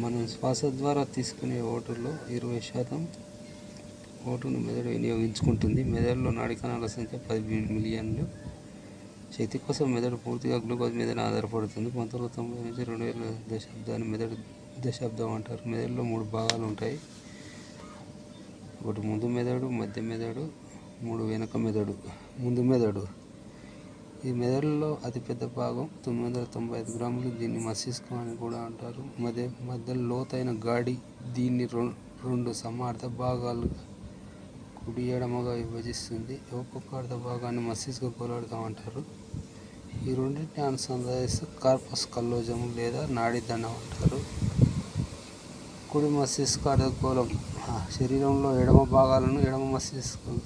మనం శ్వాస ద్వారా తీసుకునే ఓటుల్లో 20% ఓటును మెదడు వినియోగించుకుంటుంది. మెదడులో నాడీ కణాల సంఖ్య 10 మిలియన్లు. శక్తి కోసం మెదడు పూర్తిగా గ్లూకోజ్ మీదనే ఆధారపడుతుంది. 1990 నుంచి 2000 దశాబ్దాన్ని మెదడు దశాబ్దం అంటారు. మెదడులో 3 భాగాలు ఉంటాయి. ఒకటి ముందు మెదడు, మధ్య మెదడు, 3 వెనుక మెదడు. ముందు మెదడు ఈ మెదడులో అతిపెద్ద భాగం 995 గ్రాములు. దీన్ని మస్తిష్కం అని కూడా అంటారు. మధ్య లోతైన గాడి. దీన్ని 2 సమార్థ భాగాలు కుడి ఎడమగా విభజిస్తుంది. ఒక్కొక్క అర్ధ భాగాన్ని మస్తిష్క గోళార్ధం అంటారు. ఈ రెండింటిని అనుసంధానిస్తూ కార్పస్ కల్లోజం లేదా నాడీ దండం అంటారు. కుడి మస్తిష్క అర్ధగోళం శరీరంలో ఎడమ భాగాలను ఎడమ మస్తిష్క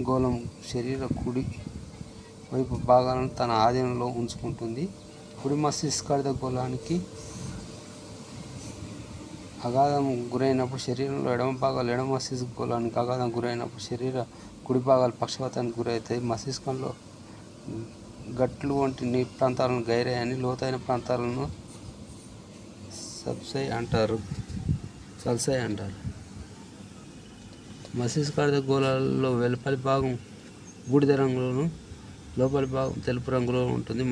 గోళం శరీర కుడి వైపు భాగాలను తన ఆధీనంలో ఉంచుకుంటుంది. కుడి మస్తిష్క అర్ధగోళానికి అగాధం గురైనప్పుడు శరీరంలో ఎడమ భాగాలు ఎడమ మస్తిష్క గోళానికి అగాధం గురైనప్పుడు శరీర కుడి భాగాలు పక్షవాతానికి గురవుతాయి. మస్తిష్కంలో గట్లు వంటి నీటి ప్రాంతాలను గైరే అని, లోతైన ప్రాంతాలను సల్సై అంటారు. మస్తిష్క అర్ధగోళాలలో వెలుపలి భాగం బూడిద రంగులోను, లోపలి భాగం తెలుపు రంగులో ఉంటుంది.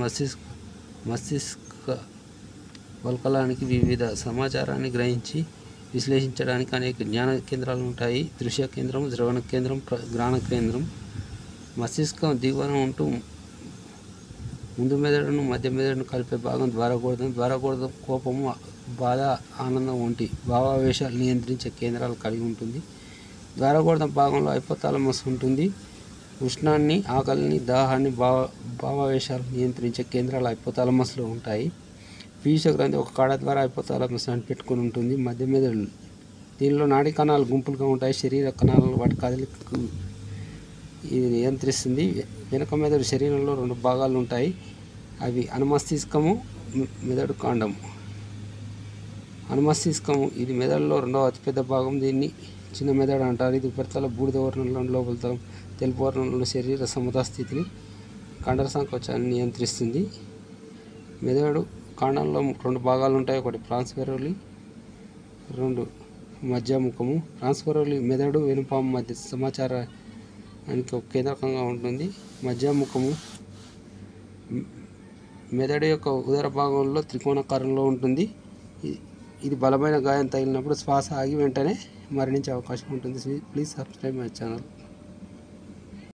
మస్తిష్క వల్కలానికి వివిధ సమాచారాన్ని గ్రహించి విశ్లేషించడానికి అనేక జ్ఞాన కేంద్రాలు ఉంటాయి. దృశ్య కేంద్రం, శ్రవణ కేంద్రం, గ్రహణ కేంద్రం. మస్తిష్కం దిగువన ఉంటూ ముందు మెదడును మధ్య మెదడును కలిపే భాగం ద్వారగోళం. ద్వారగోళం కోపము, బాధ, ఆనందం వంటి భావావేశాలు నియంత్రించే కేంద్రాలు కలిగి ఉంటుంది. ద్వారగోళం భాగంలో హైపోథాలమస్ ఉంటుంది. ఉష్ణాన్ని, ఆకలిని, దాహాన్ని, భావావేశాలు నియంత్రించే కేంద్రాలు హైపోథాలమస్లో ఉంటాయి. పీయూష గ్రంథి ఒక కాడ ద్వారా హైపోథాలమస్ అని పెట్టుకుని ఉంటుంది. మధ్య మెదడు దీనిలో నాడీ కణాలు గుంపులుగా ఉంటాయి. శరీర కణాలను వాటి కదలికకు ఇది నియంత్రిస్తుంది. వెనుక మెదడు శరీరంలో 2 భాగాలు ఉంటాయి. అవి అనుమస్తిష్కము, మెదడు కాండము. అనుమస్తిష్కము ఇది మెదడులో 2వ అతిపెద్ద భాగం. దీన్ని చిన్న మెదడు అంటారు. ఇది ఉపరితల బూడిద వర్ణంలో, లోపల తెలుపు వర్ణంలో శరీర సమతా స్థితిని, కండర సంకోచాన్ని నియంత్రిస్తుంది. మెదడు కాండంలో 2 భాగాలు ఉంటాయి. ఒకటి ట్రాన్స్ఫెరోలి, 2 మధ్యముఖము. ట్రాన్స్ఫెరోలి మెదడు వెనుపాము మధ్య సమాచారానికి ఒక కేంద్రకంగా ఉంటుంది. మధ్యముఖము మెదడు యొక్క ఉదర భాగంలో త్రికోణాకారంలో ఉంటుంది. ఇది బలమైన గాయం తగిలినప్పుడు శ్వాస ఆగి వెంటనే మరణించే అవకాశం ఉంటుంది. Please subscribe my channel.